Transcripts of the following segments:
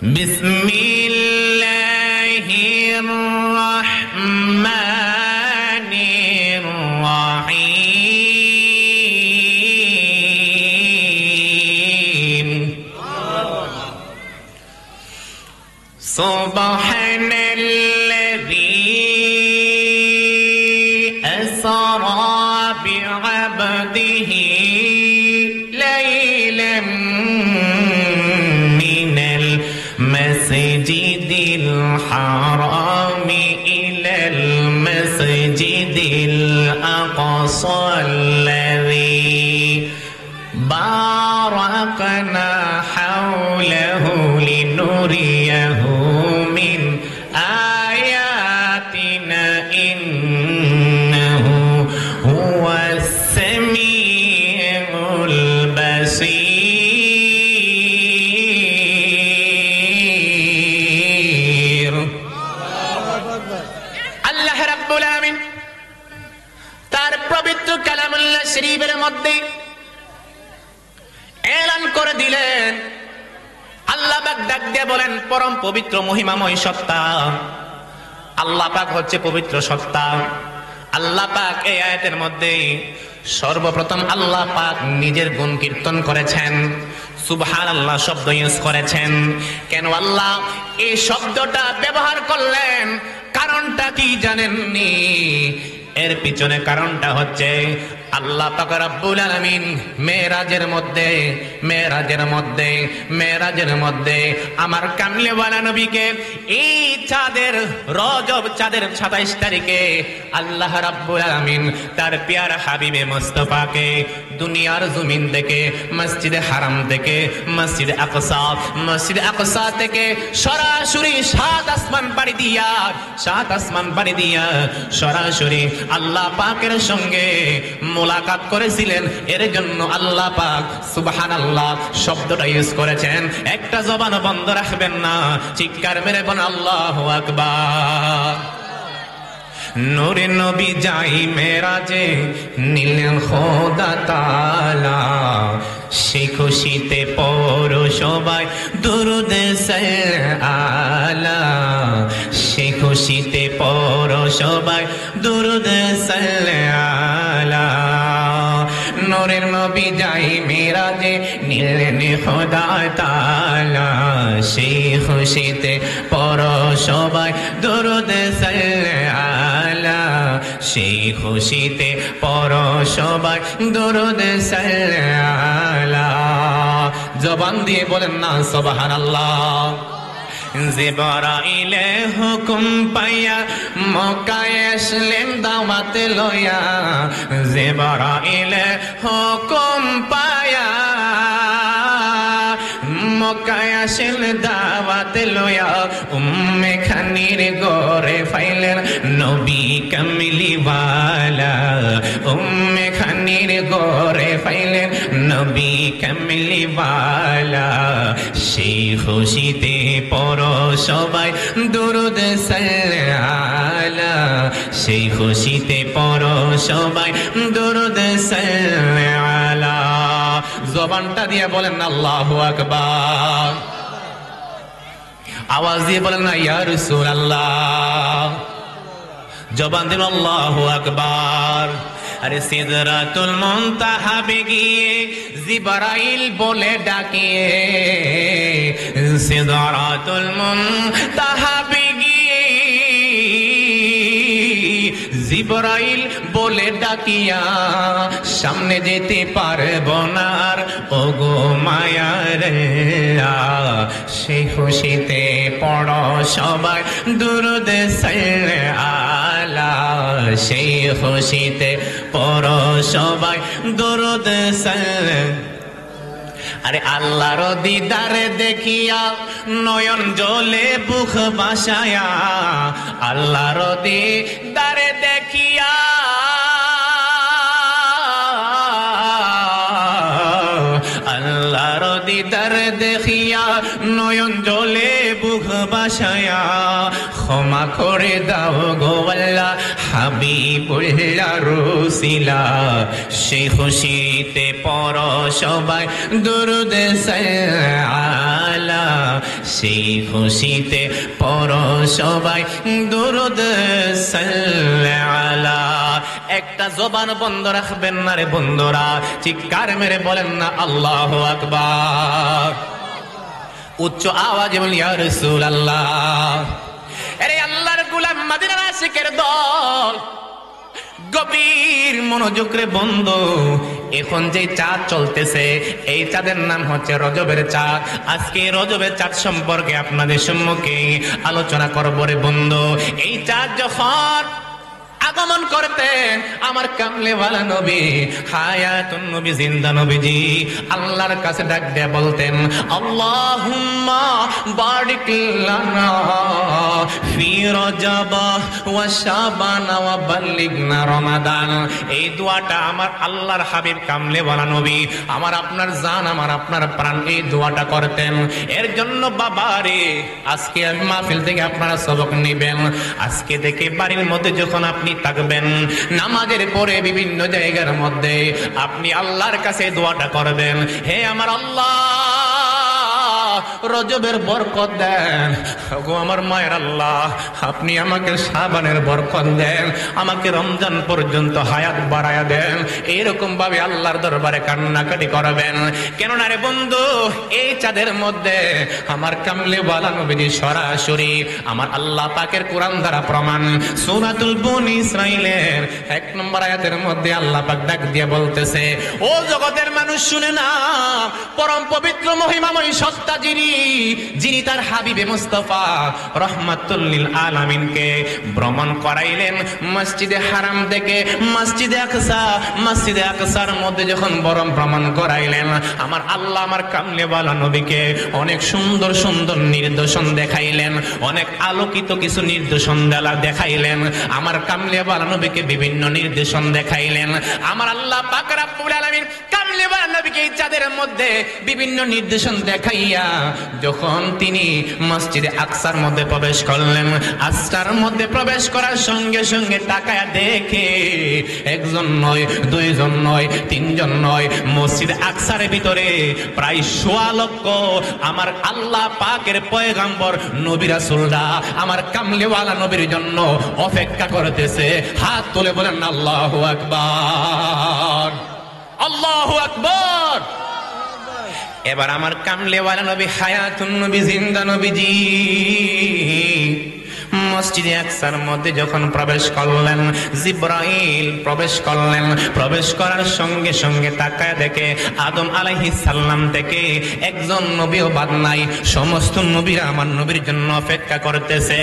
বিসমিল্লাহির রহমানির রহিম। সুবহানাল্লাযী আসরা বি'আবদিহি লাইলাম মিনাল মাসজিদিল হারামি ইলাল মাসজিদিল আকসাল্লাযী বারাকনা হাওলাহু লিনুরিয়াহু মিন আয়াতিনা ইন্নাহু হুয়াস সামিউল বাসীর। আল্লাহ রাব্বুল আলামিন তার পবিত্র কালামুল্লাহ শরীফের মধ্যে এলান করে দিলেন, আল্লাহ পাক ডাক দিয়ে বলেন, পরম পবিত্র মহিমাময় সত্তা আল্লাহ পাক হচ্ছে পবিত্র সত্তা। আল্লাহ পাক এই আয়াতের মধ্যে সর্বপ্রথম আল্লাহ পাক নিজের গুণ কীর্তন করেছেন, সুবহানাল্লাহ শব্দ ইউজ করেছেন। কেন আল্লাহ এই শব্দটা ব্যবহার করলেন, কারণটা কি জানেননি? এর পিছনে কারণটা হচ্ছে আল্লাহ পাক রব্বুল আলামিন মেরাজের মধ্যে আমার কামলেওয়ালা নবীকে এই রজব চাঁদের 27 তারিখে আল্লাহ রাব্বুল আলামিন তার প্যারা হাবিবে মুস্তাফাকে দুনিয়ার জমিন থেকে মসজিদে হারাম থেকে মসজিদে আকসা থেকে সরাসরি 7 আসমান পাড়ি দিয়া সরাসরি আল্লাহ পাকের সঙ্গে মোলাকাত করেছিলেন। এর জন্য আল্লাহ পাক সুবহানাল্লাহ শব্দটা ইউজ করেছেন। একটা জবান বন্ধ রাখবেন না, চিৎকার মেরে বলেন আল্লাহু আকবার। নূরে নবী যাই মেরাজে নিলেন খোদা তাআলা, সেই খুশিতে পড়ো সবাই দুরুদ সালালা, সেই খুশিতে পড়ো সবাই দুরুদ সালালা। নূরের নবী যাই মেরাজে নিলেন খোদা তাআলা, সেই খুশিতে পড়ো সবাই দুরুদ সালালা, সেই খুশিতে পড়ো সবাই দুরুদ সালালা। জবান দিয়ে বলেন না সুবহানাল্লাহ। জিবরাইল হুকুম পাইয়া মক্কায় আসলেন দাওয়াত লইয়া, জিবরাইল হুকুম পাইয়া মক্কায় আসলেন দাওয়াত লইয়া, উম্মে খানির ঘরে ফাইলেন নবী কামলিওয়ালা, উম্মে খানির ঘরে ফাইলেন নবী কামলিওয়ালা, সেই খুশিতে পড়ো সবাই দুরুদ সালালা, সেই খুশিতে পড়ো সবাই দুরুদ সালালা। জবানটা দিয়ে বলেন আল্লাহু আকবার, আওয়াজ দিয়ে বলেন না ইয়া রাসূলুল্লাহ, জবান দিয়ে আল্লাহু আকবার। আরে সিদরাতুল মুনতাহাবে গিয়ে জিবরাইল বলে ডাকিয়ে, সিদরাতুল মুনতাহাবে গিয়ে জিবরাইল বলে ডাকিয়া, সামনে যেতে পারবো না আর ওগো মায়ার, সেই খুশিতে পড়ো সবাই দুরুদ সালালা, সেই খুশিতে পড়ো সবাই দুরুদ সালালা। আরে আল্লাহর দিদারে দেখিয়া নয়ন জ্বলে বুক বাসায়া, আল্লাহর দিদারে দেখিয়া আল্লাহর দিদার দেখিয়া নয়ন নয়ন জলে বুক বাসায়া ক্ষমা করে দাও গো আল্লাহ হাবিবুল্লাহ রসিলা সেই খুশিতে পর সবাই দুরুদ সালালা সেই খুশিতে পর সবাই দুরুদ সালালা একটা জবান বন্ধ রাখবেন না রে বন্ধুরা চিৎকার মেরে বলেন না আল্লাহু আকবার উচ্চ আওয়াজে বলি ইয়া রাসূলুল্লাহ আরে আল্লাহর গোলাম মদিনার আশিকের দল গভীর মনোযোগ রে বন্ধু এখন যে চাঁদ চলতেছে এই চাঁদের নাম হচ্ছে রজবের চাঁদ আজকে রজবের চাঁদ সম্পর্কে আপনাদের সম্মুখে আলোচনা করব রে বন্ধু এই চাঁদ যখন আগমন করতেন আমার কামলেওয়ালা নবী হায়াতুন নবী জিন্দা নবীজি আল্লাহর কাছে ডাক দিয়ে বলতেন আল্লাহুম্মা বারিক লানা ফি রজব ওয়া শাবান ওয়া বাল্লিগনা রমাদান এই দোয়াটা আমার আল্লাহর হাবিব কামলেওয়ালা নবী আমার আপনার জান আমার আপনার প্রাণ এই দোয়াটা করতেন এর জন্য বাবারে আজকে আমি মাহফিল থেকে আপনারা সবক নেবেন আজকে থেকে বাড়ির মধ্যে যখন আপনি থাকবেন নামাজের পরে বিভিন্ন জায়গার মধ্যে আপনি আল্লাহর কাছে দোয়াটা করবেন হে আমার আল্লাহ রজবের বরকত দেন গো আমার মায়ের আল্লাহ আপনি আমাকে শাবানের বরকত দেন আমাকে রমজান পর্যন্ত হায়াত বাড়ায়া দেন এইরকম ভাবে আল্লাহর দরবারে কান্নাকাটি করবেন কেননা রে বন্ধু এই চাঁদের মধ্যে আমার কামলেওয়ালা নবীজি সরাসরি আমার আল্লাহ পাকের কোরআন দ্বারা প্রমাণ সূরাতুল বনী ইসরাইলের 1 নম্বর আয়াতের মধ্যে আল্লাহ পাক ডাক দিয়ে বলতেছে ও জগতের মানুষ শুনে না পরম পবিত্র মহিমাময় সত্তা যিনি তার হাবিবে মুস্তাফা রহমাতুল লিল আলামিনকে ভ্রমণ করাইলেন মসজিদে হারাম থেকে মসজিদে আকসার মধ্যে যখন ভ্রমণ করাইলেন আমার আল্লাহ আমার কামলেওয়ালা নবীকে অনেক সুন্দর সুন্দর নিদর্শন দেখাইলেন অনেক আলোকিত কিছু নিদর্শন দেখাইলেন আমার কামলেওয়ালা নবীকে বিভিন্ন নির্দেশন দেখাইলেন আমার আল্লাহ পাক রব্বুল আলামিন কামলেওয়ালা নবীকে এই চাঁদের মধ্যে বিভিন্ন নির্দেশন দেখাইয়া যখন তিনি মসজিদে আকসার মধ্যে প্রবেশ করলেন আকসার মধ্যে প্রবেশ করার সঙ্গে সঙ্গে তাকায়া দেখে একজন নয় দুইজন নয় তিনজন নয় মসজিদে আকসারের ভিতরে প্রায় ১৬ লক্ষ আমার আল্লাহ পাকের পয়গাম্বর নবী রাসূলরা আমার কামলেওয়ালা নবীর জন্য অপেক্ষা করতেছে হাত তুলে বলেন আল্লাহু আকবার আল্লাহু আকবার এবার আমার কামলেওয়ালা নবী হায়াতুন নবী জিন্দা নবীজি মসজিদে আকসার মধ্যে যখন প্রবেশ করলেন জিবরাইল প্রবেশ করলেন প্রবেশ করার সঙ্গে সঙ্গে তাকায় দেখে আদম আলাইহিস সালাম থেকে একজন নবীও বাদ নাই সমস্ত নবীরা আমার নবীর জন্য অপেক্ষা করতেছে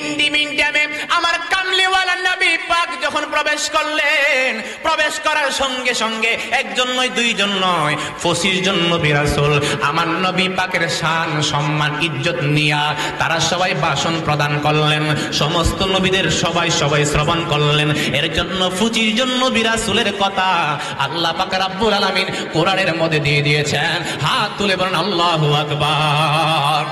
ইন্ডিমিন্টামে আমার কামলেওয়ালা নবী পাক যখন প্রবেশ করলেন প্রবেশ করার সঙ্গে সঙ্গে একজন নয় দুইজন নয় 25 জন নবী রাসূল আমার নবী পাকের শান সম্মান ইজ্জত নিয়া তারা সবাই ভাষণ প্রদান করলেন সমস্ত নবীদের সবাই শ্রবণ করলেন এর জন্য 25 জন নবী রাসূলের কথা আল্লাহ পাক রব্বুল আলামিন কোরআনের মধ্যে দিয়ে দিয়েছেন হাত তুলে বলেন আল্লাহু আকবার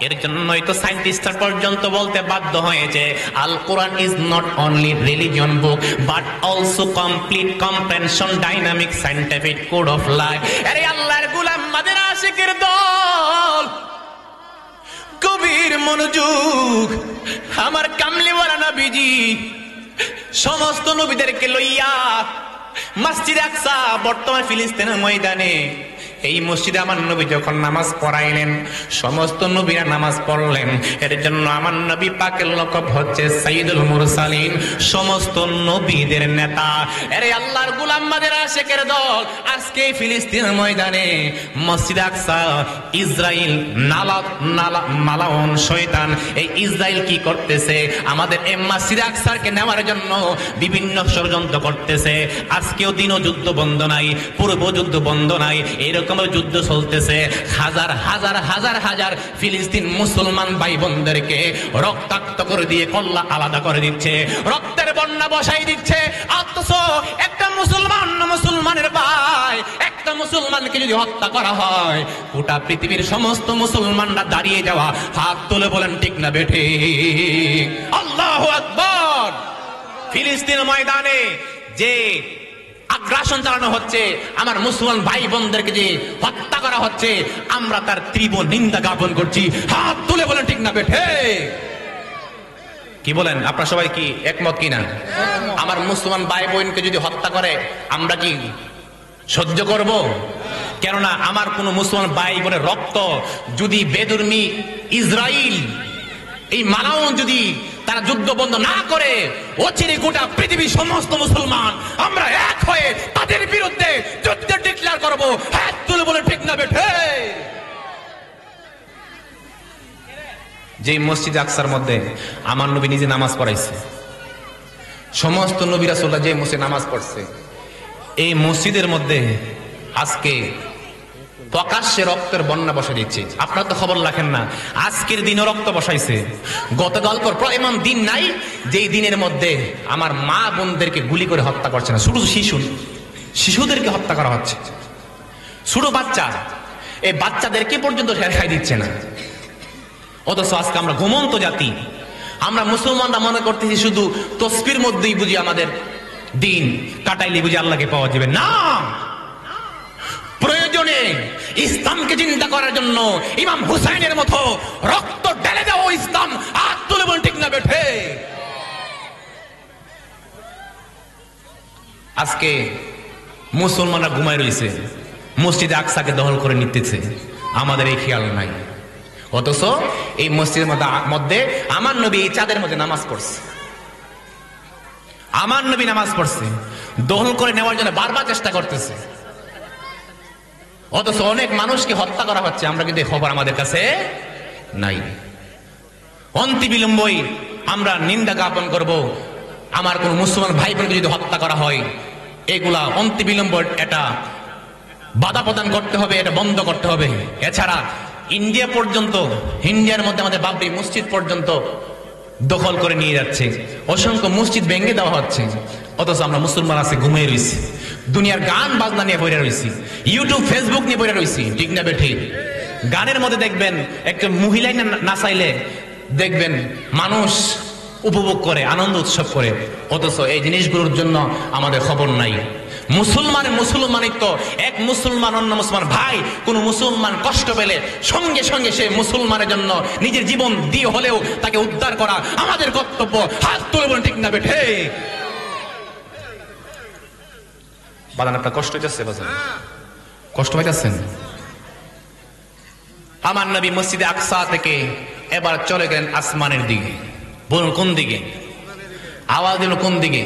এর জন্যই তো সায়েন্টিস্টরা পর্যন্ত বলতে বাধ্য হয়েছে Al Quran is not only religion book but also complete comprehension dynamic scientific code of life আরে আল্লাহর গোলাম মদিনা আশিকের দল গভীর মনোযোগ আমার কামলেওয়ালা নবীজি সমস্ত নবীদেরকে লইয়া মসজিদে আকসা বর্তমান ফিলিস্তিনের ময়দানে এই মসজিদে আমার নবী যখন নামাজ পড়াইলেন সমস্ত নবীরা নামাজ পড়লেন এর জন্য আমার নবী পাকের লকব হচ্ছে সাইয়্যিদুল মুরসালিন সমস্ত নবীদের নেতা আরে আল্লাহর গোলাম মদিনা আশিকের দল আজকে ফিলিস্তিনের ময়দানে মসজিদে আকসা ইসরাইল মালাউন শয়তান এই ইসরাইল কি করতেছে আমাদের এই মসজিদে আকসাকে নেওয়ার জন্য বিভিন্ন ষড়যন্ত্র করতেছে আজকেও দিনও যুদ্ধ বন্ধ নাই পূর্ব যুদ্ধ বন্ধ নাই এরকম এরকম ভাবে যুদ্ধ চলতেছে, হাজার হাজার হাজার হাজার ফিলিস্তিন মুসলমান ভাই বোনদেরকে রক্তাক্ত করে দিয়ে কল্লা আলাদা করে দিচ্ছে, রক্তের বন্যা বসাই দিচ্ছে। অথচ একটা মুসলমানের ভাই, একটা মুসলমানকে যদি হত্যা করা হয়, গোটা পৃথিবীর সমস্ত মুসলমানরা দাঁড়িয়ে যাওয়া, হাত তুলে বলেন ঠিক না বেঠে? আল্লাহু আকবার। ফিলিস্তিন ময়দানে যে আগ্রাসন চালানো হচ্ছে, আমার মুসলমান ভাই বোনদেরকে যে হত্যা করা হচ্ছে, আমরা তার তীব্র নিন্দা জ্ঞাপন করছি। হাত তুলে বলেন ঠিক না বেঠে? কি বলেন আপনারা সবাই, কি একমত কিনা? আমার মুসলমান ভাই বোনকে যদি হত্যা করে আমরা কি সহ্য করব? কেননা আমার কোন মুসলমান ভাই বোনের রক্ত যদি বেদুর্মি ইসরাইল, এই মালাউন যদি তারা যুদ্ধ বন্ধ না করে, অচিরে গোটা পৃথিবীর সমস্ত মুসলমান আমরা এক হয়ে তাদের বিরুদ্ধে যুদ্ধ ডিক্লেয়ার করব। হাত তুলে বলে ঠিক না বেঠে? যে মসজিদ আকসার মধ্যে আমার নবী নিজে নামাজ পড়াইছে, সমস্ত নবী রাসূলরা যে মসজিদে নামাজ পড়ছে, এই মসজিদের মধ্যে আজকে প্রকাশ্যে রক্তের বন্যা বসে দিচ্ছে। আপনারা তো খবর রাখেন না, আজকের দিনও রক্ত বসাইছে। গতকালকার এমন দিন নাই যেই দিনের মধ্যে আমার মা বোনদেরকে গুলি করে হত্যা করছে না। শুধু শিশুদেরকে হত্যা করা হচ্ছে, ছোট বাচ্চা, এই বাচ্চাদেরকে পর্যন্ত রেহাই দিচ্ছে না। অথচ আজকে আমরা ঘুমন্ত জাতি, আমরা মুসলমানরা মনে করতেছি শুধু তসবির মধ্যেই বুঝি আমাদের দিন কাটাইলে বুঝি আল্লাহকে পাওয়া যাবে না। প্রয়োজনে ইসলামকে চিন্তা করার জন্য ইমাম হুসাইনের মতো রক্ত ঢেলে দাও ইসলাম। হাত তুলে বল ঠিক না বেঠে? আজকে মুসলমানরা ঘুমায় রয়েছে, মসজিদে আকসাকে দখল করে নিতেছে, আমাদের এই খেয়াল নাই। অথচ এই মসজিদের মধ্যে আমার নবী এই চাঁদের মধ্যে নামাজ পড়ছে, আমার নবী নামাজ পড়ছে, দখল করে নেওয়ার জন্য বারবার চেষ্টা করতেছে। অথচ অনেক মানুষকে হত্যা করা হচ্ছে, আমরা কিন্তু খবর আমাদের কাছে নাই। অনতিবিলম্বই আমরা নিন্দা জ্ঞাপন করব। আমার কোন মুসলমান ভাই বোনকে যদি হত্যা করা হয়, এগুলা অনতিবিলম্ব এটা বাধা প্রদান করতে হবে, এটা বন্ধ করতে হবে। এছাড়া ইন্ডিয়া পর্যন্ত, ইন্ডিয়ার মধ্যে আমাদের বাবরি মসজিদ পর্যন্ত দখল করে নিয়ে যাচ্ছে, অসংখ্য মসজিদ ভেঙে দেওয়া হচ্ছে। অথচ আমরা মুসলমান আছে ঘুমিয়ে রয়েছি, দুনিয়ার গান বাজনা নিয়ে বইরা রয়েছি, ইউটিউব ফেসবুক নিয়ে বইরা রয়েছি, ঠিক না বেঠিক? গানের মধ্যে দেখবেন একটা মহিলাই নাচাইলে দেখবেন মানুষ উপভোগ করে, আনন্দ উৎসব করে। অথচ এই জিনিসগুলোর জন্য আমাদের খবর নাই। মুসলমানিত্ব, এক মুসলমান অন্য মুসলমান ভাই, কোন মুসলমান কষ্ট পেলে সঙ্গে সঙ্গে সে মুসলমানের জন্য নিজের জীবন দিয়ে হলেও তাকে উদ্ধার করা আমাদের কর্তব্য। হাত তুলে বলেন ঠিক না বেঠে? বাদান আপনার কষ্ট হইতেছে? বাজান কষ্ট পাইতেছেন? আমার নবী মসজিদে আকসা থেকে এবার চলে গেলেন আসমানের দিকে। বলুন কোন দিকে? আওয়াজ দিল কোন দিকে?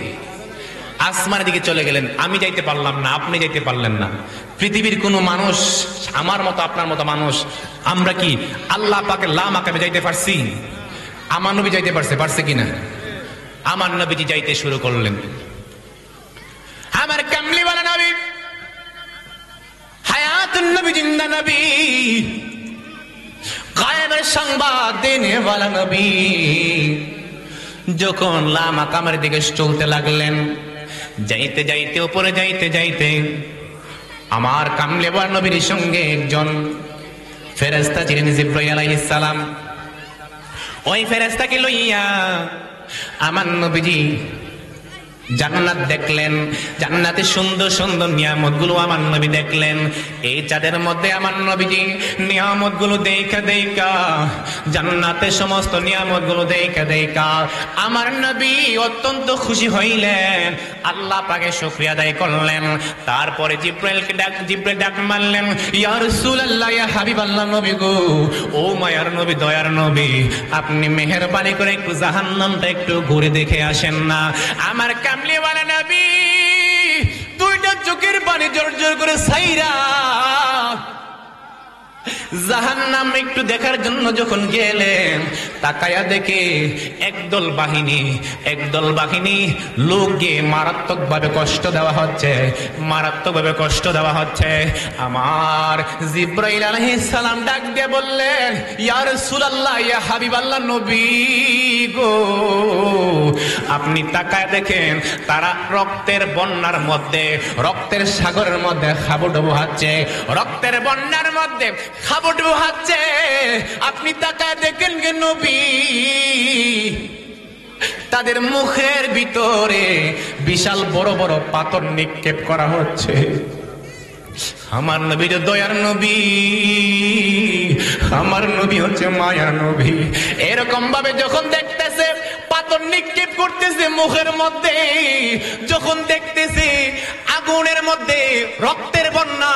আসমানের দিকে চলে গেলেন। আমি যাইতে পারলাম না, আপনি যাইতে পারলেন না। পৃথিবীর কোন মানুষ, আমার মতো আপনার মতো মানুষ, আমরা কি আল্লাহ পাকের লা মাকামে যাইতে পারছি? আমার নবী যাইতে পারছে কিনা? আমার নবীজি যাইতে শুরু করলেন। আমার কামলিওয়ালা নবী, হায়াতুন নবী, জিন্দা নবী, গায়েবের সংবাদ দেনেওয়ালা নবী, যখন লা মাকামের দিকে চলতে লাগলেন, যাইতে যাইতে উপরে যাইতে যাইতে আমার কামলিওয়ালা নবীর সঙ্গে একজন ফেরেশতা ছিলেন, জিবরাইল আলাইহিস সালাম। ওই ফেরেশতাকে লইয়া আমার নবীজি জান্নাত দেখলেন। জান্নাতে সুন্দর সুন্দর নিয়ামতগুলো আমার নবী দেখলেন। এই চাঁদের মধ্যে আমার নবীজি নিয়ামতগুলো দেখা দেখা, জান্নাতের সমস্ত নিয়ামতগুলো দেখা দেখা আমার নবী অত্যন্ত খুশি হইলেন, আল্লাহ পাকে শুকরিয়া আদায় করলেন। তারপরে জিবরাইল ডাক মারলেন, ইয়া রাসূলুল্লাহ, ইয়া হাবিবাল্লাহ, নবী গো, ও মায়ার নবী, দয়ার নবী, আপনি মেহেরবানি করে একটু জাহান্নামটা একটু ঘুরে দেখে আসেন না। আমার কামলিওয়ালা নবী দুইটা চোখের পানি জোর জোর করে ছাইরা জাহান্নাম একটু দেখার জন্য যখন গেলেন, তাকায়া দেখে একদল বাহিনী লোককে মারাত্মকভাবে কষ্ট দেওয়া হচ্ছে। আমার জিব্রাইল আলাইহিস সালাম ডাক দিয়ে বললেন, ইয়া রাসূলুল্লাহ, ইয়া হাবিবাল্লাহ, নবী গো, আপনি তাকায় দেখেন তারা রক্তের বন্যার মধ্যে, রক্তের সাগরের মধ্যে হাবুডুবু হচ্ছে, রক্তের বন্যার মধ্যে হাবুডুবু হচ্ছে। আপনি তাকায় দেখেন গে নবী, তাদের মুখের ভিতরে বিশাল বড় বড় পাথর নিক্ষেপ করা হচ্ছে। আমার নবীর দয়ার নবী, আমার নবী হচ্ছে মায়ার নবী। এরকম ভাবে যখন দেখতেছে পাথর নিক্ষেপ করতেছে মুখের মধ্যে, যখন দেখতেছে আগুনের মধ্যে রক্তের বন্যা,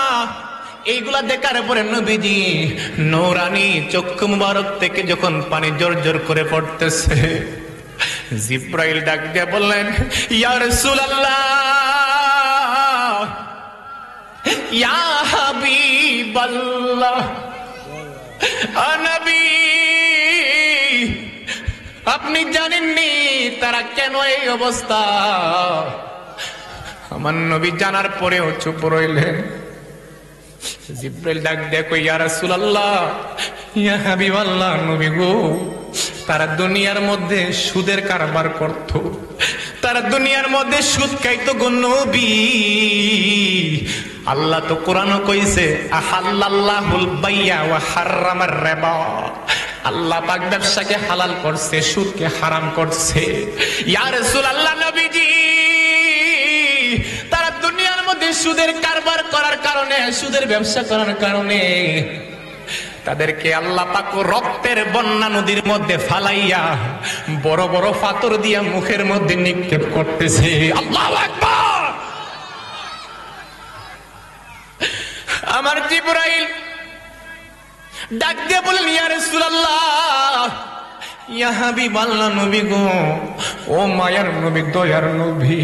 এইগুলা দেখার পরে নবীজি নূরানি চক্ষু মুবারক থেকে যখন পানি জোর জোর করে পড়তেছে, জিব্রাইল ডাক দিয়ে বললেন, ইয়া রাসূলুল্লাহ, ইয়া হাবিবাল্লাহ, নবী, আপনি জানেননি তারা কেন এই অবস্থা? আমার নবী জানার পরেও চুপ রইলেন। জিব্রাইল ডাক দেখো, ইয়া রাসূলুল্লাহ, ইয়া হাবিবাল্লাহ, নবী গো, তারা দুনিয়ার মধ্যে সুদের কারবার করত, তারা দুনিয়ার মধ্যে সুদ খাইতো গো নবী। আল্লাহ তো কোরআন কইছে, আহাল্লাল্লাহুল বাইয়া ওয়া হাররামার রিবা, আল্লাহ পাক ব্যবসাকে হালাল করছে, সুদকে হারাম করছে। ইয়া রাসূলুল্লাহ, নবীজি, তারা দুনিয়ার মধ্যে সুদের কারবার করার কারণে, সুদের ব্যবসা করার কারণে তাদেরকে আল্লাহ পাক রক্তের বন্যা নদীর মধ্যে ফালাইয়া বড় বড় পাথর দিয়া মুখের মধ্যে নিক্ষেপ করতেছে। আল্লাহু আকবার। আমার জিবরাইল ডাক দিয়ে বলেন, ইয়া রাসূলুল্লাহ, ইয়া হাবিবাল্লাহ, নবী গো, ও মায়ার নবী, দয়ার নবী,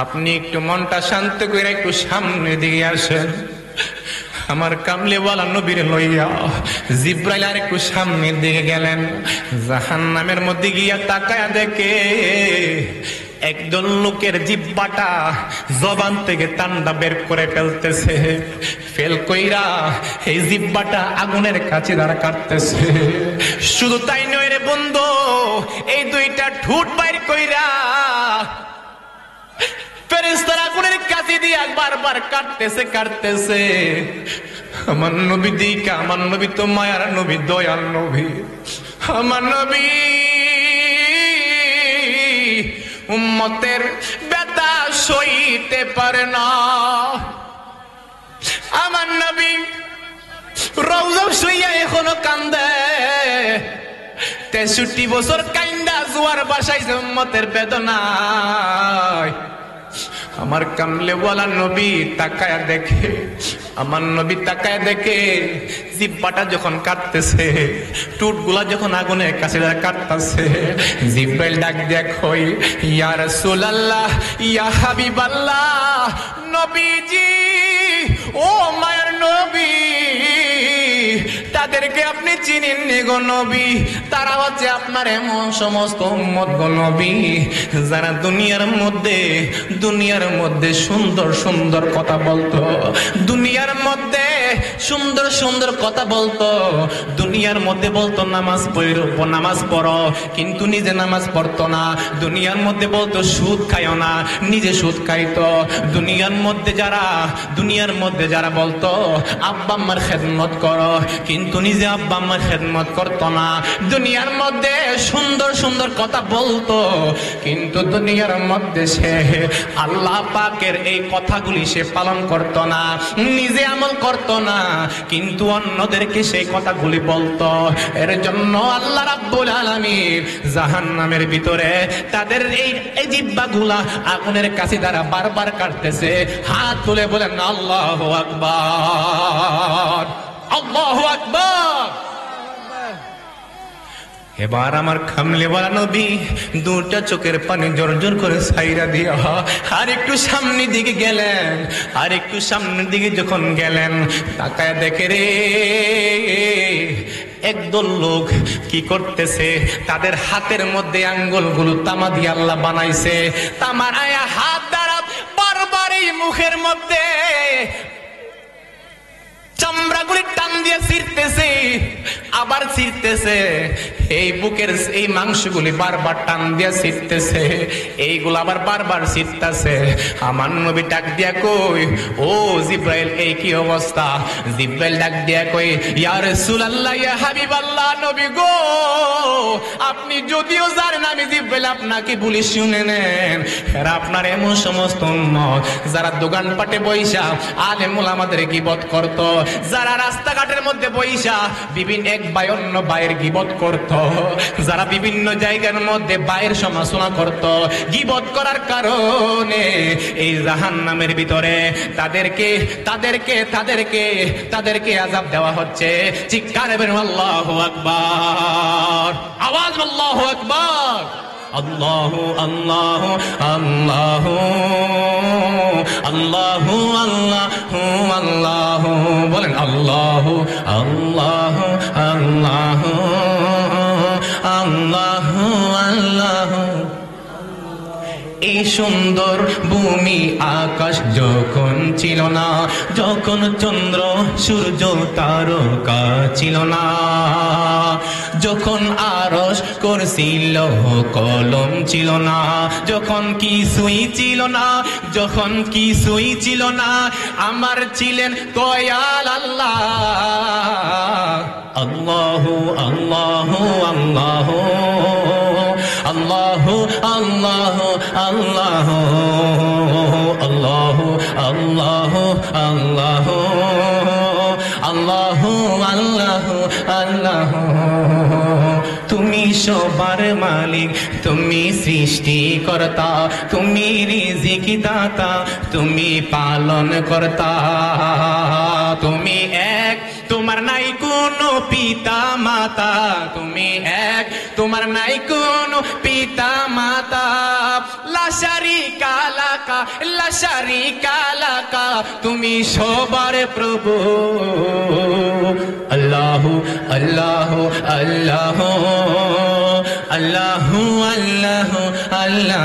আপনি একটু মনটা শান্ত করে একটু সামনে দিয়ে আসেন। আমার কামলেওয়ালা নবীর লইয়া জিব্রাইল আর একটু সামনের দিকে গেলেন। জাহান্নামের মধ্যে গিয়া তাকায়া দেখে একদল লোকের জিহ্বাটা জবান থেকে তান্ডা বের করে ফেলতেছে, ফেল কইরা এই জিহ্বাটা আগুনের কাছে দ্বারা কাটতেছে। শুধু তাই নয় রে বন্ধু, এই দুইটা ঠোঁট বাইর কইরা ফেরেশতারা আগুনের কাছে দিয়ে বারবার কাটতেছে। আমার নবী দিকা, আমার নবী তো মায়ার নবী, দয়াল নবী, আমার নবী উম্মতের ব্যথা সইতে পারে না। আমার নবী রওজা শুইয়া এখনো কান্দে, 63 বছর কাইন্দা জোয়ার বাসাইছে উম্মতের বেদনায়। আমার কামলেওয়ালা নবী তাকায়া দেখে, আমার নবী তাকায়া দেখে জিহ্বাটা যখন কাটতেছে, টুটগুলা যখন আগুনের কাছে কাটতেছে, জিব্রাইল ডাক দেখো, ইয়া রাসূলুল্লাহ, ইয়া হাবিবাল্লাহ, নবীজি, ও মায়ের নবী, তাদেরকে আপনি চিনেননি গো নবী, তারা হচ্ছে আপনার এমন সমস্ত উম্মত গো নবী, যারা দুনিয়ার মধ্যে সুন্দর সুন্দর কথা বলতো, দুনিয়ার মধ্যে সুন্দর সুন্দর কথা বলতো, দুনিয়ার মধ্যে বলতো নামাজ পড়ো, কিন্তু নিজে নামাজ পড়তো না, দুনিয়ার মধ্যে বলতো সুদ খাইও না, নিজে সুদ খাইতো, দুনিয়ার মধ্যে যারা বলতো আব্বা আম্মার খেদমত করো, কিন্তু নিজে আব্বা আম্মার খেদমত করতো না, দুনিয়ার মধ্যে সুন্দর সুন্দর কথা বলতো, কিন্তু দুনিয়ার মধ্যে সে আল্লাহ পাকের এই কথাগুলি সে পালন করতো না, নিজে আমল করতো না, কিন্তু অন্যদেরকে সেই কথাগুলি বলতো। এর জন্য আল্লাহ রাব্বুল আলামিন জাহান্নামের ভিতরে তাদের এই জিহ্বাগুলা আগুনের কাছে দ্বারা বারবার কাটতেছে। হাত তুলে বলেন আল্লাহু আকবার, আল্লাহু আকবার। এবার আমার কামলিওয়ালা নবী দুটা চোখের পানি জোর করে ছাইরা দিয়া আর একটু সামনের দিকে গেলেন। আর একটু সামনের দিকে যখন গেলেন, তাকায় দেখে রে একদল লোক কি করতেছে, তাদের হাতের মধ্যে আঙ্গুলগুলো তামা দিয়ে আল্লাহ বানাইছে। তামার আয়া হাত দ্বারা বারবার এই মুখের মধ্যে চামড়াগুলি টান দিয়ে ছিঁড়তেছে, আবার ছিঁড়তেছে। এই বুকের এই মাংসগুলি বারবার টান দিয়ে ছিঁড়তেছে, এইগুলো আবার বারবার ছিঁড়তেছে। আমার নবী ডাক দিয়া কই, ও জিব্রাইল এই কি অবস্থা? জিব্রাইল ডাক দিয়া কই, ইয়া রাসূলুল্লাহ, ইয়া হাবিবাল্লাহ, নবী গো, আপনি যদিও জানেন আমি জিব্রাইল আপনাকে বলি শুনে নেন। এরা আপনার এমন সমস্ত উম্মত যারা দোকানপাটে বইসা আলেম ওলামাদের গীবত করত, যারা রাস্তাঘাটের মধ্যে বইসা বিভিন্ন এক ভাই অন্য ভাইয়ের গীবত করত, যারা বিভিন্ন জায়গার মধ্যে ভাইয়ের সমালোচনা করত। গীবত করার কারণে এই জাহান্নামের ভিতরে তাদেরকে তাদেরকে তাদেরকে তাদেরকে আযাব দেওয়া হচ্ছে। চিৎকার করে আল্লাহু আকবার, আওয়াজ আল্লাহু আকবার। আল্লাহু আল্লাহু আল্লাহু আল্লাহু আল্লাহু আল্লাহু, বলেন আল্লাহু আল্লাহু আল্লাহু আল্লাহু আল্লাহু। এই সুন্দর ভূমি আকাশ যখন ছিল না, যখন চন্দ্র সূর্য তারকা ছিল না, যখন আরশ করছিল কলম ছিল না, যখন কিছুই ছিল না, যখন কিছুই ছিল না, আমার ছিলেন দয়াল আল্লাহ। আল্লাহু আল্লাহু আল্লাহু আল্লাহু আল্লাহু আল্লাহু আল্লাহু আল্লাহু আল্লাহু আল্লাহু আল্লাহু আল্লাহু। তুমি সবার মালিক, তুমি সৃষ্টিকর্তা, তুমি রিজিক দাতা, তুমি পালন কর্তা। তুমি এক, তোমার নাই কোনো পিতা মাতা, তুমি এক, তোমার নাই কোনো পিতা মাতা। লা শারিকা লাকা, লা শারিকা লাকা, তুমি সবার প্রভু। আল্লাহু আল্লাহু আল্লাহু আল্লাহু আল্লাহু আল্লাহু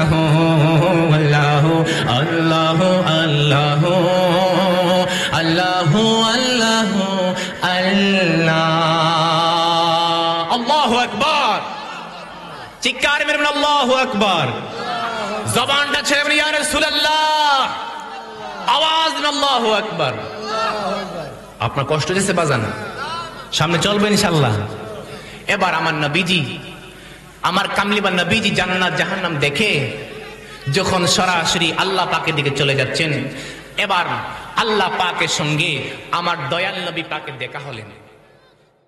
আল্লাহু আল্লাহু আল্লাহু আল্লাহু আল্লাহু আল্লাহ। আল্লাহু আকবার, চিৎকার মেরে আল্লাহু আকবার। জবানটা ছেড়ে বলি ইয়া রাসূলুল্লাহ, আওয়াজ দিন আল্লাহু আকবার। আপনার কষ্ট হচ্ছে বাজান, সামনে চলবে ইনশাআল্লাহ। এবার আমার নবীজি, আমার কামলিওয়ালা নবীজি জান্নাত জাহান্নাম দেখে যখন সরাসরি আল্লাহ পাকের দিকে চলে যাচ্ছেন, এবার আল্লাহ পাকের সঙ্গে আমার দয়াল নবী পাকের দেখা হলেন।